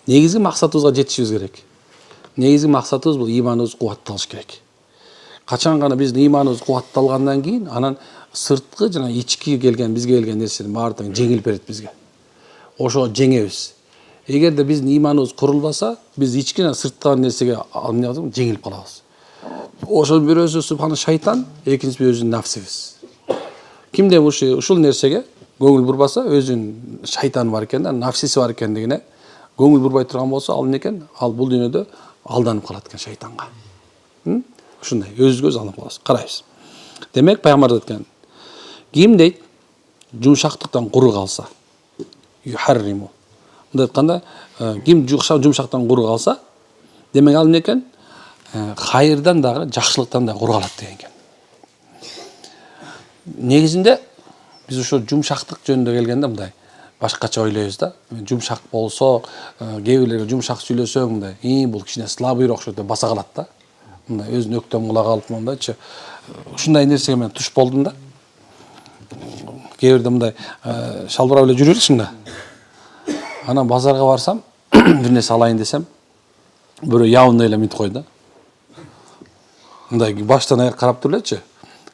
негизги максатыбызга жетишибиз керек. Негизги максатыбыз бул ыйманыбыз кубатталыш керек. Качан гана биздин ыйманыбыз кубатталгандан кийин анан сырткы жана ички келген бизге келген нерсенин баардыгын жеңилип берет бизге. Ошо жеңебиз. Эгерде биздин ыйманыбыз курулбаса, биз ички жана сырткы нерсеге жеңилип калабыз. Ошонун бирөөсү субхана шайтан, экинчиси өзүнүн нафсибиз. Кимде ушул нерсеге көңүл бурбаса, өзүнүн шайтаны бар экен да, нафсиси бар экендигине көңүл бурбай турган болсо, ал эмне экен? Ал бул дүйнөдө алданып калат экен шайтанга. Ушундай өзүгө алданып калабыз. Карайбыз. Демек пайгамбар айткан. Ким дейт жумшактыктан куру калса, юхарриму. Мындай айтканда, ким жумшактан куру калса, демек ал эмне экен? Хайырдан дагы, жакшылыктан да куру калат деген экен. Негизинде биз ошо жумшактык жөнүндө келгенде мындай башкача ойлойбуз да. Жумшак болсо, кээ бирлерге жумшак сүйлөсөң мындай, бул кичине слабыйраак окшойт деп баса калат да. Мындай өзүнүн өктөм кулагы алып мындайчы. Ушундай нерсеге мен туш болдум да. Кээ бирде мындай шалбар эле жүрүрсүң да. Анан базарга барсам, бир нерсе алайын десем, бирөө явный эле мынтип койду да. Мындай баштан аяк карап туруп элечи.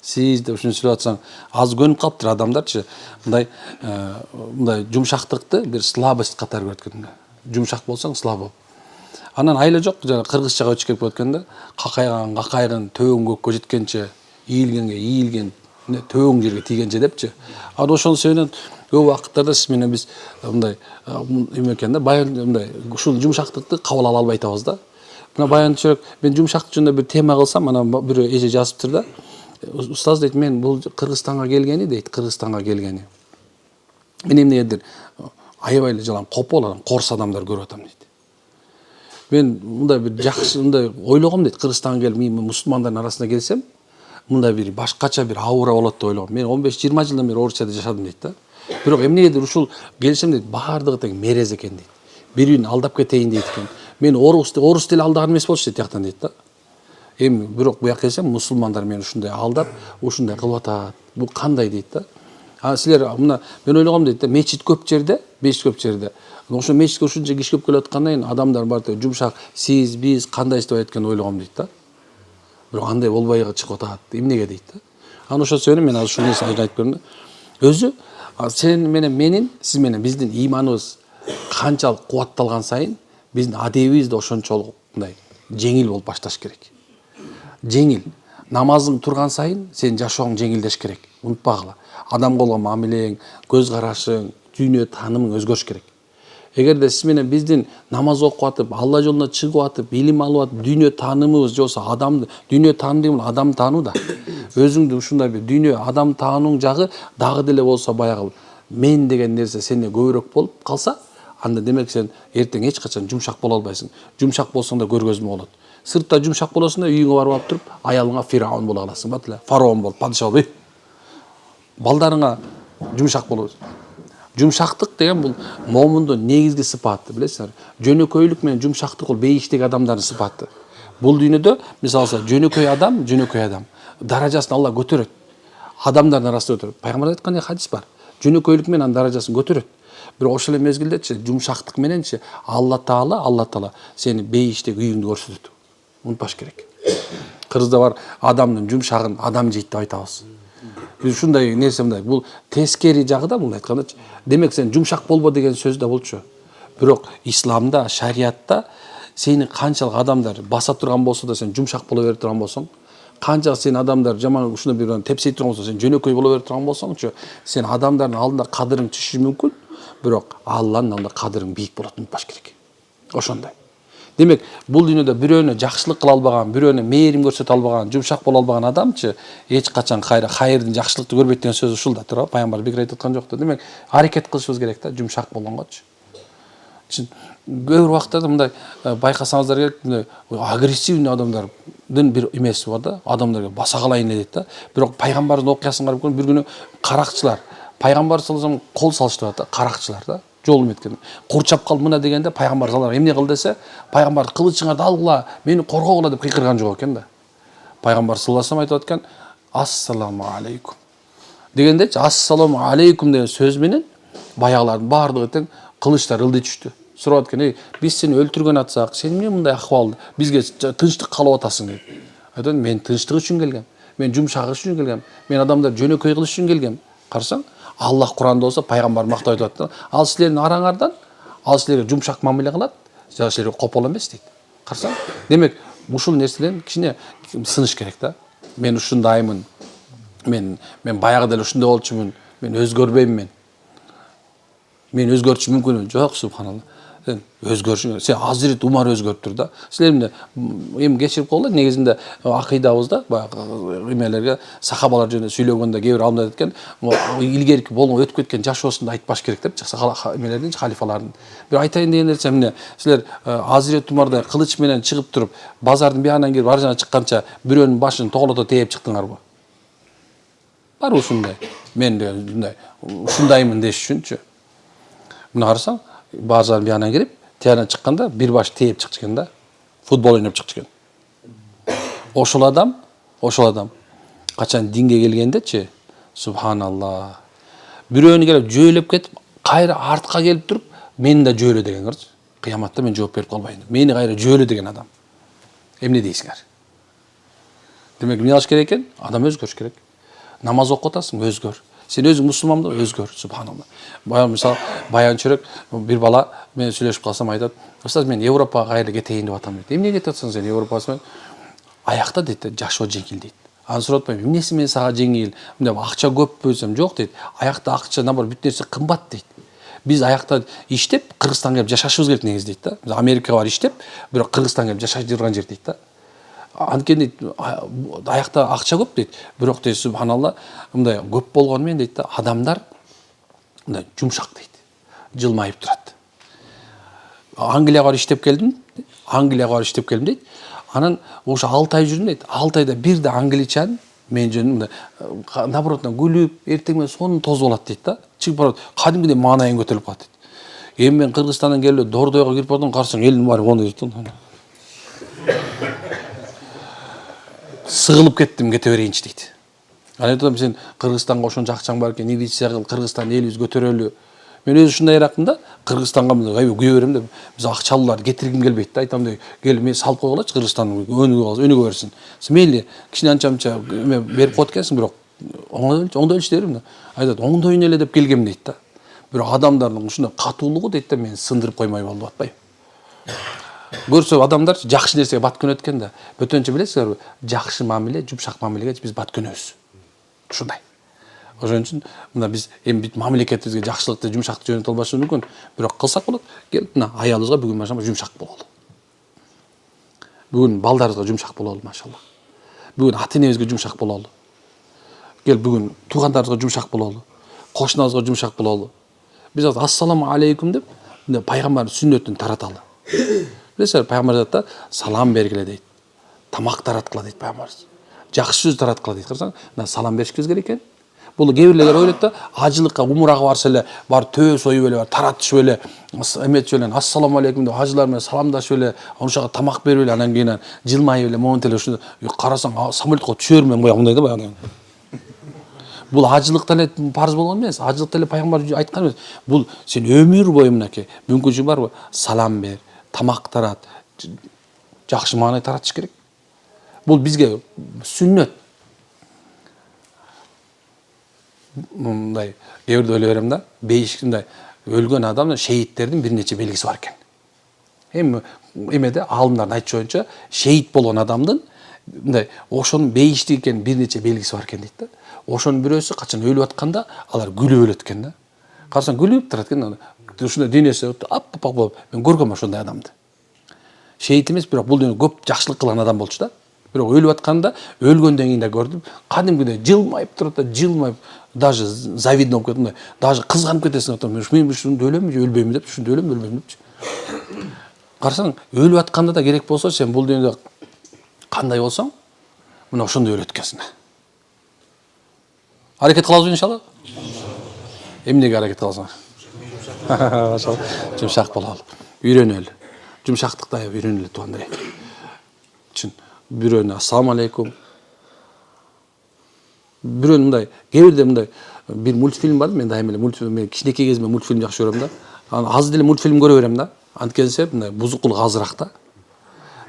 Сиз деп ушуну сүйлөп атсаң, аз көнүп калыптыр адамдарчы. Мындай жумшактыкты бир слабость катары көрөт экен. Жумшак болсоң слабо. Анан айла жок, жана кыргызчага өчүп кетип өткөндө, какайган төөгүң көккө жеткенче, ийилген, төөгүң жерге тийгенче депчи. Аны ошонун себебинен көп убакыттарда сиз менен биз мындай эме экен да, баян мындай ушул жумшактыкты кабыл ала албай атабыз да. Мына баянчырак мен жумшактык жөнүндө бир тема кылсам, анан бирөө эже жазыптыр да. Устаз дейт, мен бул Кыргызстанга келгени дейт, Кыргызстанга келгени. Мен эмнегедир аябай эле жалаң копол, корс адамдар көрүп атам дейт. Мен мындай бир жакшы мындай ойлогом дейт, Кыргызстанга келип мен мусулмандардын арасына келсем, мындай бир башкача бир аура болот деп ойлогом. Мен 15-20 жылдан бери Орусияда жашадым дейт да. Бирок эмнегедир ушул келсем дейт, баардыгы тең мерез экен дейт. Бири-бирин алдап кетейин дейт экен. Мен орус тили алдаган эмес болчу дейт жактан дейт да. Эми бирок буяка келсем мусулмандар мени ушундай алдап, ушундай кылып атат. Бул кандай дейт да. Силер мына мен ойлогом дейт да, мечит көп жерде. Ошо мечитке ушунча киши көп келип аткандан кийин адамдар баары жумшак, сиз, биз кандайсыз деп айткан ойлогом дейт да. Бирок андай болбой чыгып атат. Эмнеге дейт да. Аны ошо сөөнүп мен азыр ушул нерсени айтып бердим да. Өзү сен менен сиз менен биздин ыйманыбыз канчалык кубатталган сайын, биздин адебибиз да ошончолук мындай жеңил болуп башташ керек. Жеңил. Намазың турган сайын сен жашооң жеңилдеш керек. Унутпагыла. Адамга болгон мамилең, көз карашың, дүйнө таанымың өзгөрүш керек. Эгерде сиз менен биздин намаз окуп атып, Алла жолуна чыгып атып, илим алып атып, дүйнө таанымыбыз жокса, дүйнө тааны деген адам таануу да. Өзүңдү ушундай бир дүйнө адам таанууң жагы дагы деле болсо баягы мен деген нерсе сенде көбүрөөк болуп калса, анда демек сен эртең эч качан жумшак боло албайсың. Жумшак болсоң да көргөзмө болот. Сыртта жумшак болосуң да үйүңө барып алып туруп, аялыңа фираун боло каласың, батылы, фараон болуп, падыша болуп. Балдарыңа жумшак болобуз. Жумшактык деген бул момундун негизги сыпаты, билесиңер. Жөнөкөйлүк менен жумшактык бул бейиштеги адамдардын сыпаты. Бул дүйнөдө мисалы жөнөкөй адам. Даражасын Алла көтөрөт. Адамдардын арасында көтөрөт. Пайгамбар айткан хадис бар. Жөнөкөйлүк менен даражасын көтөрөт. Бирок ошол эле мезгилдечи жумшактык мененчи Алла Таала сени бейиштеги үйүңдү көрсөтөт. Унутпаш керек. Кыргызда бар адамдын жумшагын адам жейт деп айтабыз. Биз ушундай нерсе мындай, бул тескери жагы да мындай айткандачы. Демек сен жумшак болбо деген сөз да болчу. Бирок исламда, шариатта сени канчалык адамдар баса турган болсо да сен жумшак боло берип турган болсоң, канча сен адамдар жаман ушуну бир тепсей турган болсо, сен жөнөкөй боло берип турган болсоңчу, сен адамдардын алдында кадырың түшүшү мүмкүн, бирок Алланын алдында кадырың бийик болот, унутпаш керек. Ошондой. Демек, бул дүйнөдө бирөөнө жакшылык кыла албаган, бирөөнө мээрим көрсөтө албаган, жумшак боло албаган адамчы эч качан хайырдын жакшылыкты көрбөйт деген сөз ушул да тура. Пайгамбар бекер айтып аткан жок да. Демек, аракет кылышыбыз керек да, жумшак болгонгочу. Көп убакыттарда мындай байкасаңыздар керек, агрессивный адамдардын бир эмеси бар да, адамдарга баса калайын дейт да. Бирок пайгамбардын окуясын карап көрүп, бир күнү каракчылар, пайгамбар саллаллаху алейхи вассалам кол салыштырып атат, каракчылар да. Жолум эткен. Курчап кал мына дегенде пайгамбар саллаллаху эмне кыл десе, пайгамбар кылычыңарды алгыла, мени коргогула деп кыйкырган жок экен да. Пайгамбар саллаллаху алейхи вассалам айтып аткан, ассаламу алейкум. Дегендечи, ассаламу алейкум деген сөз менен баягылардын баардыгы тең кылычтар ылдый түштү. сурап аткан, биз сени өлтүргөн атсак, сен эмне мындай акыбалды, бизге тынчтык каалап атасың дейт. Айтам, мен тынчтык үчүн келгем, мен жумшак үчүн келгем, мен адамдар жөнөкөй кылыш үчүн келгем. Карасаң, Аллах Куранда болсо пайгамбар мактап айтып атат. Ал силердин араңардан, ал силерге жумшак мамиле кылат, силерге копол эмес дейт. Карасаң, демек ушул нерселерден кичине сыныш керек да. Мен ушундаймын. Мен баягыда эле ушундай болчумун. Мен өзгөрбөйм. Мен өзгөртүш мүмкүн жок, субханалла. Сен өзгөрүшүң, сен Азирет Умар өзгөрттүр да. Силер эми кечирип коелу, негизинде акыйдабызда баягы эмелерге сахабалар жөнүндө сүйлөгөндө кээ бир аалымдар айткен, илгерки болгон өтүп кеткен жашоосунда айтпаш керек деп, эмелердин, халифалардын. Бир айтайын деген нерсе эмне, силер Азирет Умардай кылыч менен чыгып туруп, базардын биягынан кирип ар жагына чыкканча бирөөнүн башын тоголото тээп чыктыңарбы? Бар ушундай. Мен мындай ушундаймын деш үчүнчү. Мына карасаң, базардын биягынан кирип, тияна чыкканда бир баш тээп чыкчу экен да. Футбол ойноп чыкчу экен. Ошол адам качан динге келгендечи, субханалла. Бирөөнү келип жөөлөп кетип, кайра артка келип туруп, мени да жөөлө деген көрчү. Кыяматта мен жооп берип калбайын деп. Мени кайра жөөлө деген адам. Эмне дейсиңер? Демек эмне кылыш керек экен? Адам өзгөрүш керек. Намаз окуп атасың, өзгөр. Сен өзүң мусулманбы? Өзгөр, субханалла. Мисалы, баянчырак бир бала менен сүйлөшүп калсам айтат, "Устаз, мен Европага кайра кетейин деп атам" дейт. Эмне кетип атсың сен Европага? Аякта дейт, жашоо жеңил дейт. Аны сурап атпайм, эмнеси менен сага жеңил? Мындай акча көппү десем, жок дейт. Аякта акча, набар бүт нерсе кымбат дейт. Биз аякта иштеп, Кыргызстанга келип жашашыбыз керек негизи дейт да. Биз Америкага барып иштеп, бирок Кыргызстанга келип жашай турган жер дейт да. Анткени дейт, аякта акча көп дейт. Бирок дейт, субханалла, мындай көп болгону менен дейт да, адамдар мындай жумшак дейт. Жылмайып турат. Англияга барып иштеп келдим дейт. Анан ошо 6 ай жүрдүм дейт. 6 айда бир да англичан мен жөнүндө наоборотунан күлүп, эртең менен сонун тозуп алат дейт да. Чыгып барат, кадимгидей маанайым көтөрүлүп калат дейт. Эми мен Кыргызстандан келип Дордойго кирип бардым, карасаң элдин баары мону дейт. Сыгылып кеттим, кете берейинчи дейт. Анан айтам, сен Кыргызстанга ошончо акчаң бар экен, инвестиция кыл, Кыргызстан элибиз көтөрөлү. Мен өзү ушундай ыракмын да, Кыргызстанга мындай күйө берем деп, биз акчалууларды кетиргим келбейт да. Айтам деп, кел мен салып койгулачы Кыргызстан өнүгө берсин. Сен мейли кичине анча берип коет экенсиң, бирок оңдой эле берем да. Айтат, оңдойн эле деп келгем дейт да. Бирок адамдардын ушундай катуулугу дейт да, мени сындырып коймой болду атпайбы. Көрсө адамдар жакшы нерсеге бат көнөт экен да. Бөтөнчө билесиңерби, жакшы мамиле, жумшак мамилеге биз бат көнөбүз. Ушундай. Ошон үчүн мына биз эми бүт мамлекетибизге жакшылыкты, жумшакты жөнөтө албашыбыз мүмкүн. Бирок кылсак болот. Кел, мына аялыбызга бүгүн машалла жумшак бололу. Бүгүн балдарыбызга жумшак бололу, машалла. Бүгүн ата-энебизге жумшак бололу. Кел, бүгүн туугандарыбызга жумшак бололу. Кошунабызга жумшак бололу. Биз ассаламу алейкум деп пайгамбардын сүннөтүн тараталы. Билесиңер, пайгамбар айтат, салам бергиле дейт. Тамак тараткыла дейт пайгамбарыбыз. Жакшы сөз тараткыла дейт. Карасаң, мына салам беришибиз керек экен. Бул кээ бирлер ойлойт да, ажылыкка, умурага барса эле, бар төө союп эле, бар таратышып эле, эметип эле, ассаламу алейкум деп ажылар менен саламдашып эле, ошого тамак берип эле, анан кийин жылмайып эле, момент эле ушундай карасаң, самолетко түшөр менен бояк мындай да баягы. Бул ажылыктан эле парыз болгон эмес, ажылыкта эле пайгамбар айткан эмес. Бул сен өмүр бою мынакей, мүмкүнчүлүк барбы? Салам бер, тамак тарат, жакшы маанай таратыш керек. Бул бизге сүннөт. Мындай кээ бирде ойлой берем да, мындай өлгөн адамдын, шейиттердин бир нече белгиси бар экен. Эми эмеде аалымдардын айтышы боюнча, шейит болгон адамдын мындай ошонун бейиштик экенин бир нече белгиси бар экен дейт да. Ошонун бирөөсү качан өлүп атканда, алар күлүп өлөт экен да. Карасаң күлүп турат экен. Ушундай денеси аппак болуп, мен көргөм ошондой адамды. Шейит эмес, бирок бул дүйнөдө көп жакшылык кылган адам болчу да. Бирок өлүп атканда, өлгөндөн кийин да көрдүм, кадимгидей жылмайып турат да, жылмайып, даже завидно болуп кетип, даже кызганып кетесиң атам. Мен ушунда өлөмү же өлбөймүн деп, ушунда өлөмү өлбөймүн депчи. Карасаң, өлүп атканда да керек болсо, сен бул дүйнөдө кандай болсоң, мына ошондой өлөт экенсиң. Аракет кылабызбы иншалла? Эмнеге аракет кыласың? Машалла, жумшак бололу. Үйрөнөлү. Жумшактыкты аябай үйрөнөлү туугандар. Чын, бирөөнү ассаламу алейкум. Бирөөнү мындай, кээ бирде мындай бир мультфильм бар, мен дайыма эле мультфильм, мен кичинекей кезимде мультфильм жакшы көрөм да. Анан аз деле мультфильм көрө берем да. Анткенсе мындай бузукулук азыраак да.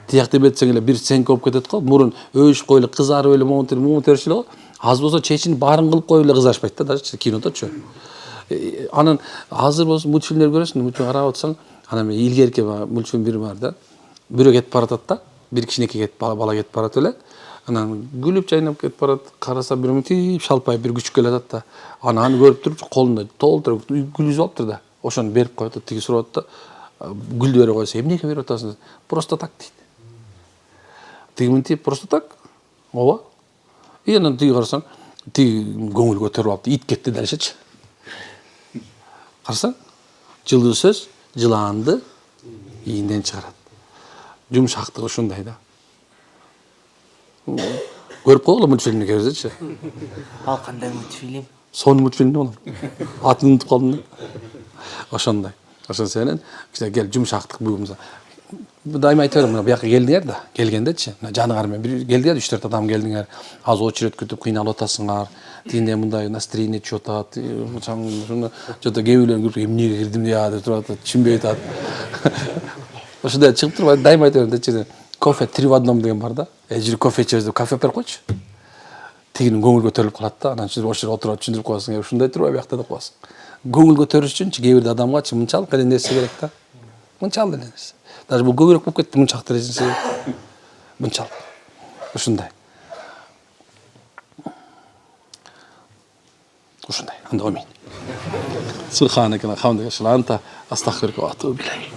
Тиякты бетсең эле бир сеңке болуп кетет го. Мурун өбүшүп коюп эле кызарып эле момун теришип эле го. Аз болсо чечинип баарын кылып коюп эле кызарышпайт да, даже кинодочу. Анан азыр болсо мультфильмдер көрөсүң, мультфильм карап атсаң, анан илгерки мультфильм бир бар да. Бирөө кетип баратат да, бир кичинекей бала кетип барат эле. Анан күлүп жайнап кетип барат, караса бир мынтип шалпайып бир күчүк келатат да. Аны көрүп туруп колунда толтуруп гүл алыптыр да. Ошону берип коет да, тиги сурап атат да. Гүлдү берип койсо, эмнеге берип атасың? Просто так дейт. Тиги мынтип просто так. Ооба. И анан тиги карасаң, тиги көңүл көтөрүп алып ит кетти дальшечи. Карасаң, жылуу сөз жылаанды ийинден чыгарат. Жумшактык ушундай да. Көрүп койгула мультфильмди көрсөчү. Ал кандай мультфильм? Сон мультфильмди болот. Атын унутуп калдым да. Ошондой. Ошон сенен кел жумшактык бүгүн. Дайыма айта берем, мына бияка келдиңер да, келгендечи, мына жаныңар менен бир келдиңер, 3-4 адам келдиңер. Аз очередь күтүп кыйналып атасыңар. Тигине мындай настроение түшүп атат. Ошондо жото кээ бирлер эмнеге кирдим деп туруп атат, түшүнбөй атат. Ошондой чыгып туруп дайыма айта берем, кофе 3 в 1 деген бар да. Жүрүп кофе ичебиз деп кафе берип койчу. Тигинин көңүл көтөрүлүп калат да, анан ошол жерге отуруп түшүндүрүп коесуң, ушундай турбай биякта деп коесуң. Көңүл көтөрүш үчүнчү кээ бир адамгачы мынчалык эле нерсе керек да. Мынчалык эле нерсе. Даже бул көбүрөөк болуп кетти мынчалык дережеси. Мынчалык. Ушундай. Ушундай. Анда амин. Субханакалла хамдика шаланта астагфирука ва атубу илейк.